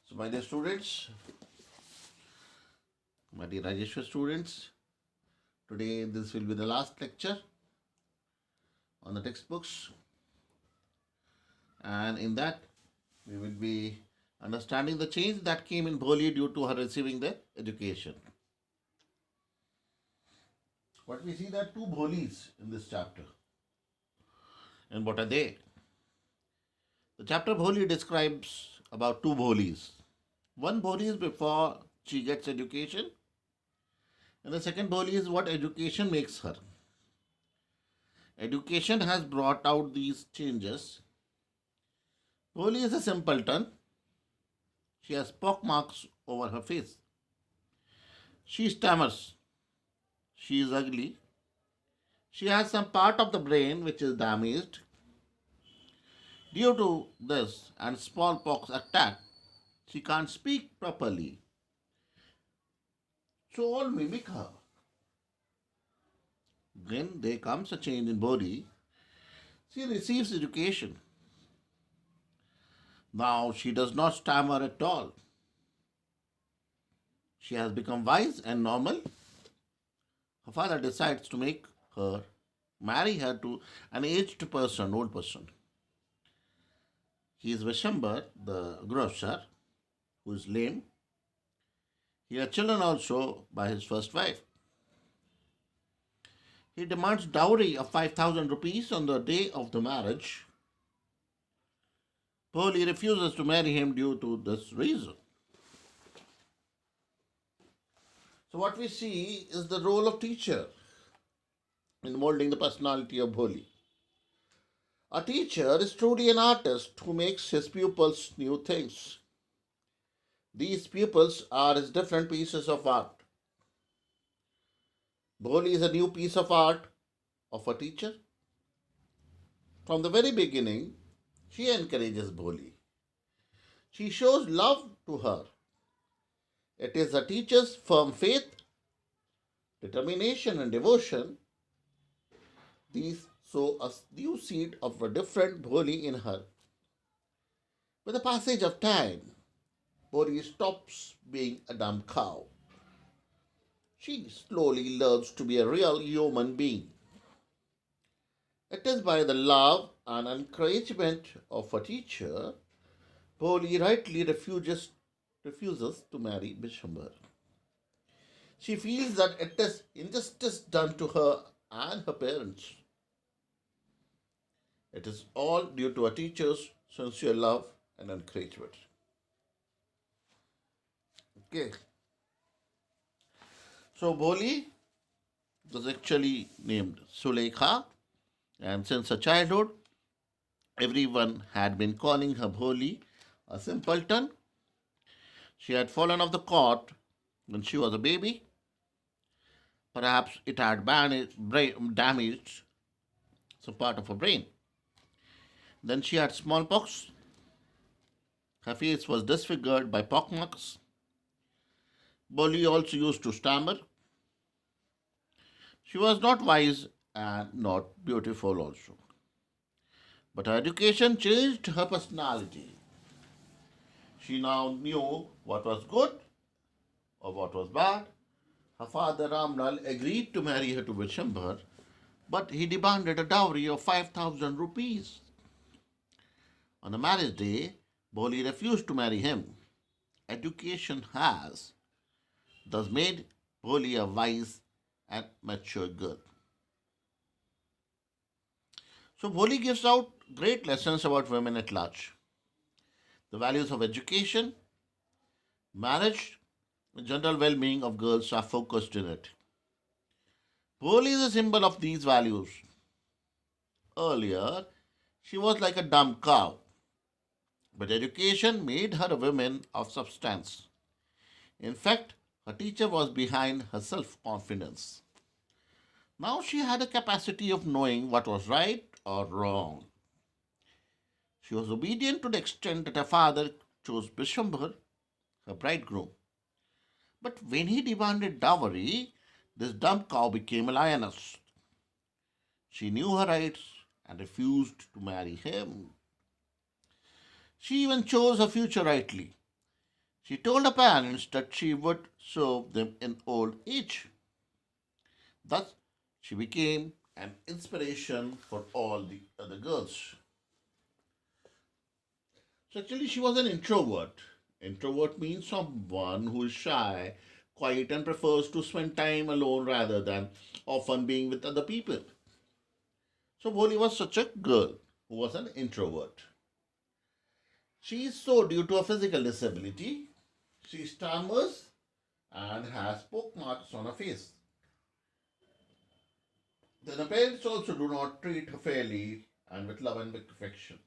So, my dear students, my dear Rajeshwar students, today this will be the last lecture on the textbooks, and in that we will be understanding the change that came in Bholi due to her receiving the education. What we see, there are two Bholis in this chapter, and what are they? The chapter Bholi describes about two Bholis. One Bholi is before she gets education, and the second Bholi is what education makes her. Education has brought out these changes. Bholi is a simpleton. She has pock marks over her face. She stammers. She is ugly. She has some part of the brain which is damaged. Due to this and smallpox attack, she can't speak properly. So all mimic her. Then there comes a change in body. She receives education. Now she does not stammer at all. She has become wise and normal. Her father decides to make her marry her to an aged person, old person. He is Vishambar, the grocer, who is lame. He had children also by his first wife. He demands dowry of 5,000 rupees on the day of the marriage. Bholi refuses to marry him due to this reason. So what we see is the role of teacher in molding the personality of Bholi. A teacher is truly an artist who makes his pupils new things. These pupils are his different pieces of art. Bholi is a new piece of art of a teacher. From the very beginning, she encourages Bholi. She shows love to her. It is the teacher's firm faith, determination, and devotion. These sow a new seed of a different Bholi in her. With the passage of time, Bholi stops being a dumb cow. She slowly learns to be a real human being. It is by the love and encouragement of a teacher, Bholi rightly refuses to marry Bishambar. She feels that it is injustice done to her and her parents. It is all due to a teacher's sincere love and encouragement. Okay. So Bholi was actually named Sulekha, and since her childhood, everyone had been calling her Bholi a simpleton. She had fallen off the cot when she was a baby. Perhaps it had damaged some part of her brain. Then she had smallpox. Her face was disfigured by pockmarks. Bholi also used to stammer. She was not wise and not beautiful also. But her education changed her personality. She now knew what was good or what was bad. Her father Ramlal agreed to marry her to Vishambar, but he demanded a dowry of 5,000 rupees. On the marriage day, Bholi refused to marry him. Education has thus made Bholi a wise and mature girl. So Bholi gives out great lessons about women at large. The values of education, marriage, and general well-being of girls are focused in it. Bholi is a symbol of these values. Earlier, she was like a dumb cow, but education made her a woman of substance. In fact, her teacher was behind her self confidence. Now she had a capacity of knowing what was right or wrong. She was obedient to the extent that her father chose Bishambar, her bridegroom. But when he demanded dowry, this dumb cow became a lioness. She knew her rights and refused to marry him. She even chose her future rightly. She told her parents that she would serve them in old age. Thus, she became an inspiration for all the other girls. So, actually, she was an introvert. Introvert means someone who is shy, quiet, and prefers to spend time alone rather than often being with other people. So, Boli was such a girl who was an introvert. She is so due to a physical disability. She stammers and has poke marks on her face. Then her parents also do not treat her fairly and with love and affection.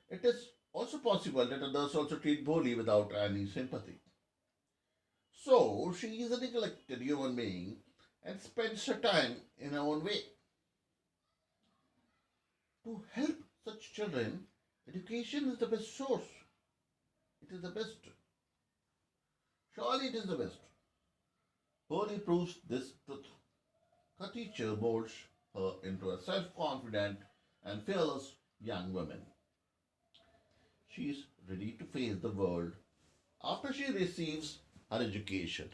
It is also possible that others also treat Boli without any sympathy. So she is a neglected human being and spends her time in her own way. To help such children, education is the best source. It is the best. Surely it is the best. Boli proves this truth. Her teacher molds her into a self-confident and fearless young woman. She is ready to face the world after she receives her education.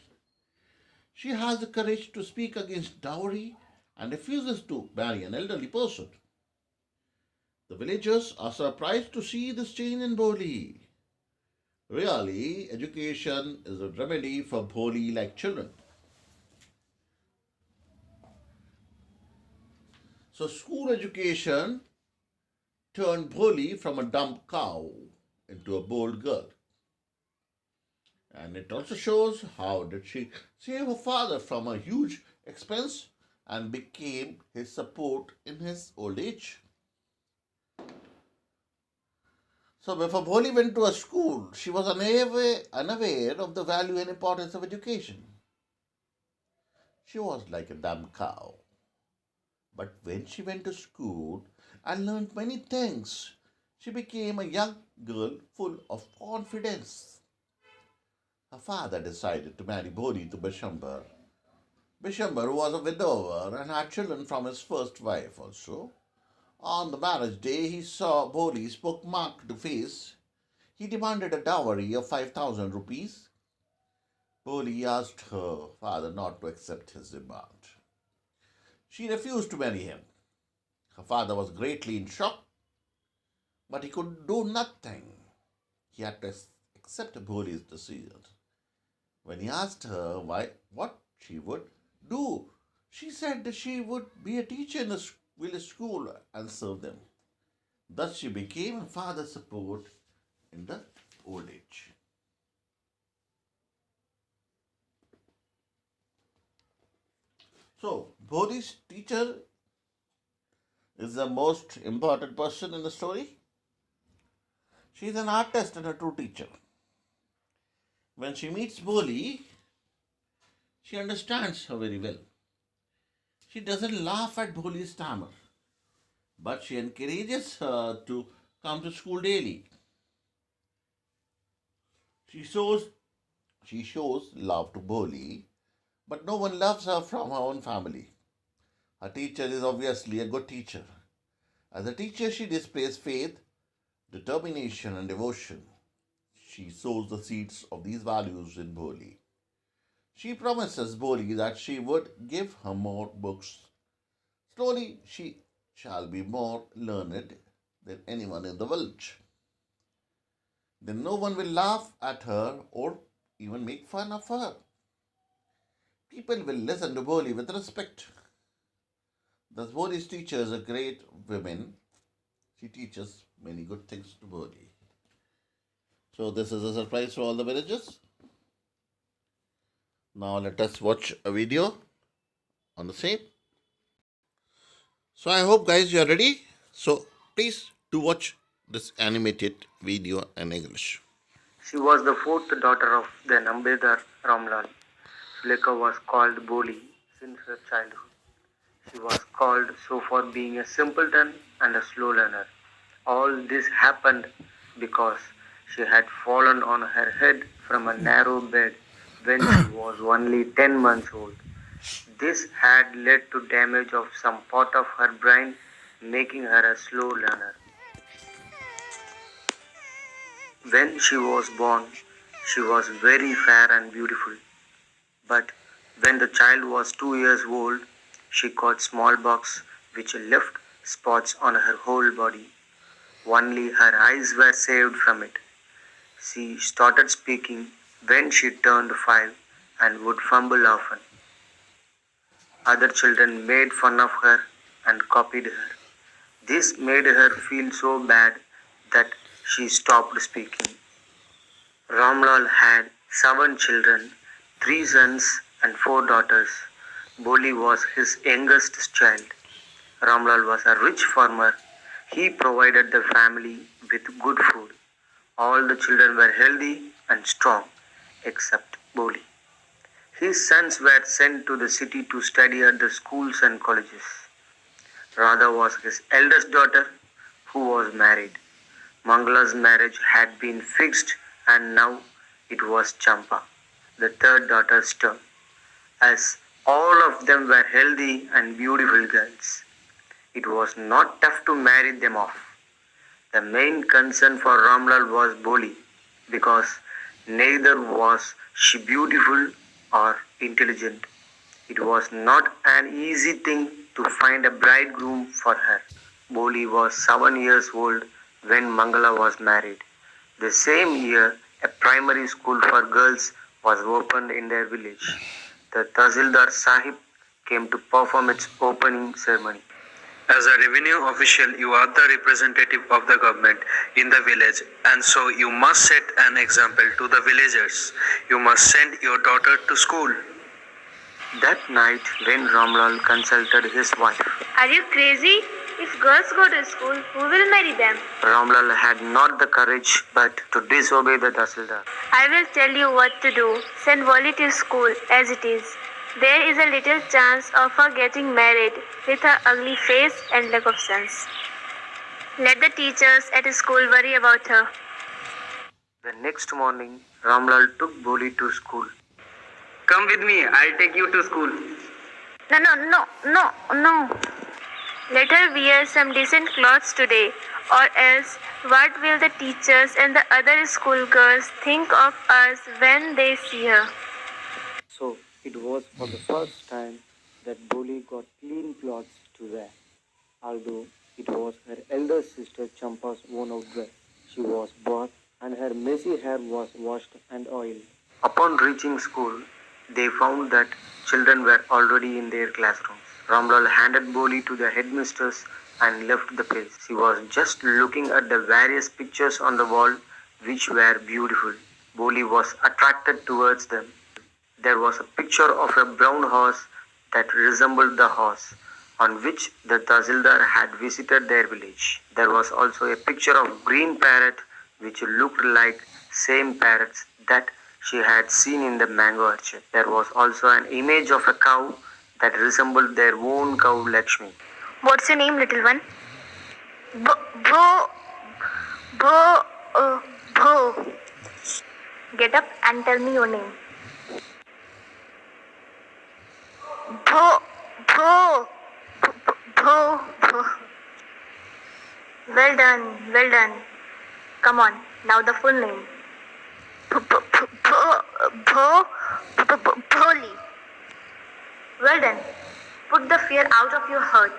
She has the courage to speak against dowry and refuses to marry an elderly person. The villagers are surprised to see this change in Boli. Really, education is a remedy for Boli like children. So, school education turned Boli from a dumb cow into a bold girl. And it also shows how did she save her father from a huge expense and became his support in his old age. So before Bholi went to a school, she was unaware of the value and importance of education. She was like a dumb cow. But when she went to school and learned many things, she became a young girl full of confidence. Her father decided to marry Bholi to Bishambar. Bishambar was a widower and had children from his first wife also. On the marriage day, he saw Bholi's pockmarked face. He demanded a dowry of 5,000 rupees. Bholi asked her father not to accept his demand. She refused to marry him. Her father was greatly in shock, but he could do nothing. He had to accept Bholi's decision. When he asked her what she would do, she said that she would be a teacher in a village school and serve them. Thus, she became a father's support in the old age. So, Bodhi's teacher is the most important person in the story. She is an artist and a true teacher. When she meets Boli, she understands her very well. She doesn't laugh at Boli's stammer, but she encourages her to come to school daily. She shows she shows love to Boli, but no one loves her from her own family. Her teacher is obviously a good teacher. As a teacher, she displays faith, determination, and devotion. She sows the seeds of these values in Boli. She promises Boli that she would give her more books. Slowly, she shall be more learned than anyone in the village. Then no one will laugh at her or even make fun of her. People will listen to Boli with respect. Thus, Boli's teacher is a great woman. She teaches many good things to Boli. So, this is a surprise for all the villagers. Now, let us watch a video on the same. So, I hope, guys, you are ready. So, please do watch this animated video in English. She was the fourth daughter of then Ambedkar Ramlal. Sulekha was called Boli since her childhood. She was called so for being a simpleton and a slow learner. All this happened because she had fallen on her head from a narrow bed when she was only 10 months old. This had led to damage of some part of her brain, making her a slow learner. When she was born, she was very fair and beautiful. But when the child was 2 years old, she caught smallpox, which left spots on her whole body. Only her eyes were saved from it. She started speaking when she turned 5 and would fumble often. Other children made fun of her and copied her. This made her feel so bad that she stopped speaking. Ramlal had 7 children, 3 sons and 4 daughters. Boli was his youngest child. Ramlal was a rich farmer. He provided the family with good food. All the children were healthy and strong, except Boli. His sons were sent to the city to study at the schools and colleges. Radha was his eldest daughter, who was married. Mangala's marriage had been fixed, and now it was Champa, the third daughter's turn. As all of them were healthy and beautiful girls, it was not tough to marry them off. The main concern for Ramlal was Boli, because neither was she beautiful or intelligent. It was not an easy thing to find a bridegroom for her. Boli was 7 years old when Mangala was married. The same year, a primary school for girls was opened in their village. The Tahsildar Sahib came to perform its opening ceremony. As a revenue official, you are the representative of the government in the village, and so you must set an example to the villagers. You must send your daughter to school. That night, when Ramlal consulted his wife, Are you crazy? If girls go to school, who will marry them? Ramlal had not the courage but to disobey the Tahsildar. I will tell you what to do. Send Wally to school as it is. There is a little chance of her getting married with her ugly face and lack of sense. Let the teachers at school worry about her. The next morning, Ramlal took Boli to school. Come with me, I'll take you to school. No. Let her wear some decent clothes today, or else what will the teachers and the other schoolgirls think of us when they see her? So it was for the first time that Boli got clean clothes to wear. Although it was her elder sister Champa's worn out dress. She was bathed and her messy hair was washed and oiled. Upon reaching school, they found that children were already in their classrooms. Ramlal handed Boli to the headmistress and left the place. She was just looking at the various pictures on the wall, which were beautiful. Boli was attracted towards them. There was a picture of a brown horse that resembled the horse on which the Tahsildar had visited their village. There was also a picture of green parrot which looked like same parrots that she had seen in the mango orchard. There was also an image of a cow that resembled their own cow Lakshmi. What's your name, little one? Bho. Get up and tell me your name. Bho. Well done. Come on, now the full name. Bholi. Well done. Put the fear out of your heart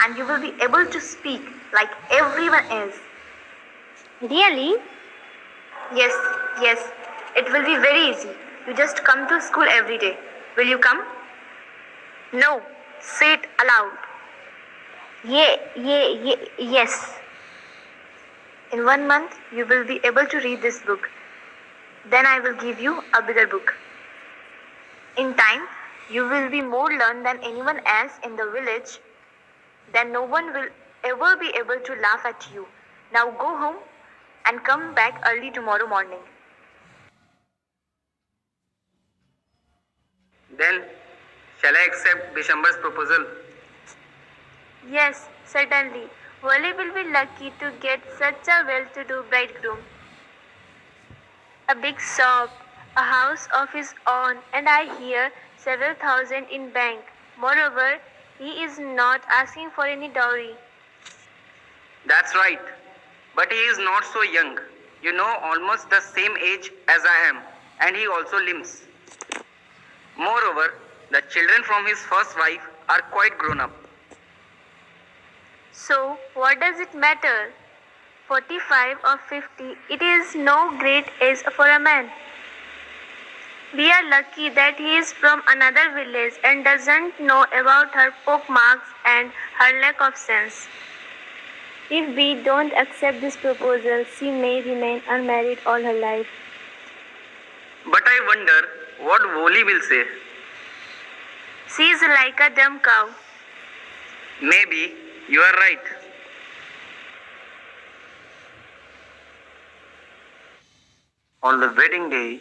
and you will be able to speak like everyone else. Really? Yes. It will be very easy. You just come to school every day. Will you come? No. Say it aloud. Yes. In 1 month, you will be able to read this book. Then I will give you a bigger book. In time, you will be more learned than anyone else in the village. Then no one will ever be able to laugh at you. Now go home and come back early tomorrow morning. Then, shall I accept Bishambar's proposal? Yes, certainly. Wali will be lucky to get such a well-to-do bridegroom. A big shop, a house of his own, and I hear several thousand in bank. Moreover, he is not asking for any dowry. That's right. But he is not so young. You know, almost the same age as I am, and he also limps. Moreover, the children from his first wife are quite grown up. So, what does it matter? 45 or 50, it is no great age for a man. We are lucky that he is from another village and doesn't know about her pockmarks and her lack of sense. If we don't accept this proposal, she may remain unmarried all her life. But I wonder what Woli will say. She is like a dumb cow. Maybe you are right. On the wedding day,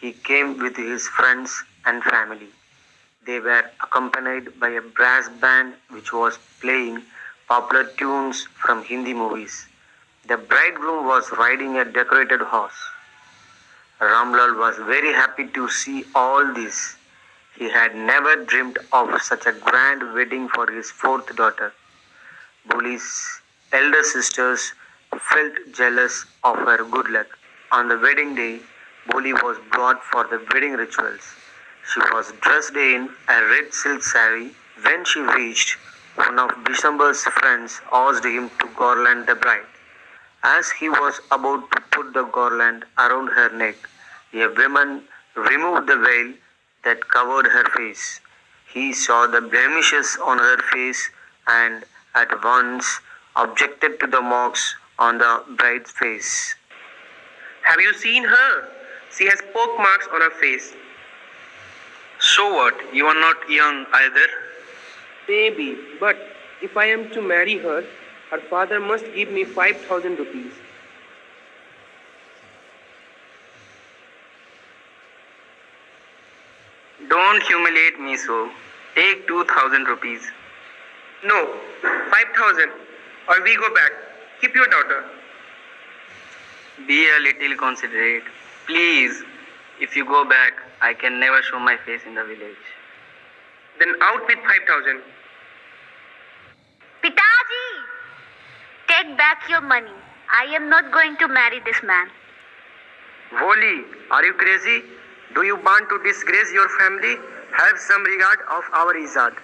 he came with his friends and family. They were accompanied by a brass band which was playing popular tunes from Hindi movies. The bridegroom was riding a decorated horse. Ramlal was very happy to see all this. He had never dreamed of such a grand wedding for his fourth daughter. Boli's elder sisters felt jealous of her good luck. On the wedding day, Boli was brought for the wedding rituals. She was dressed in a red silk saree. When she reached, one of Bishambar's friends asked him to garland the bride. As he was about to put the garland around her neck, a woman removed the veil that covered her face. He saw the blemishes on her face and at once objected to the marks on the bride's face. Have you seen her? She has poke marks on her face. So what? You are not young either. Maybe, but if I am to marry her, her father must give me 5,000 rupees. Don't humiliate me so. Take 2,000 rupees. No, 5,000, or we go back. Keep your daughter. Be a little considerate. Please, if you go back, I can never show my face in the village. Then out with 5,000. Pitaji! Take back your money. I am not going to marry this man. Woli, are you crazy? Do you want to disgrace your family? Have some regard of our Izzat.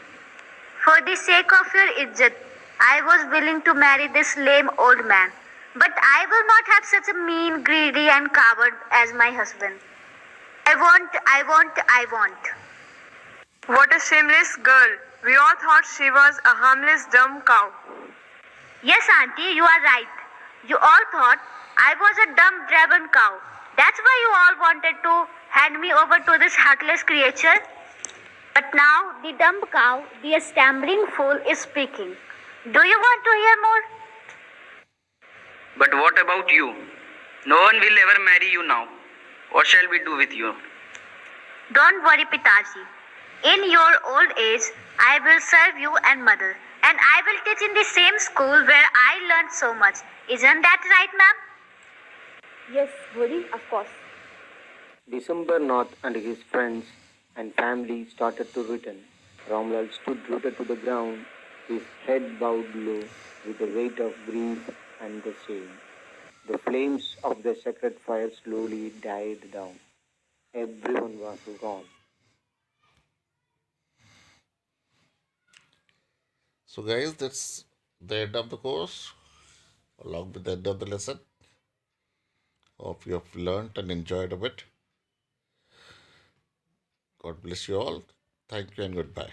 For the sake of your izzat, I was willing to marry this lame old man. But I will not have such a mean, greedy and coward as my husband. I want. What a shameless girl. We all thought she was a harmless dumb cow. Yes, auntie, you are right. You all thought I was a dumb dragon cow. That's why you all wanted to hand me over to this heartless creature. But now the dumb cow, the stammering fool, is speaking. Do you want to hear more? But what about you? No one will ever marry you now. What shall we do with you? Don't worry, Pitaji. In your old age, I will serve you and mother. And I will teach in the same school where I learned so much. Isn't that right, ma'am? Yes, Bholi, of course. December Nath and his friends and family started to return. Ramlal stood rooted to the ground, his head bowed low with the weight of grief and the shame. The flames of the sacred fire slowly died down. Everyone was gone. So, guys, that's the end of the course, along with the end of the lesson. Hope you have learned and enjoyed a bit. God bless you all. Thank you and goodbye.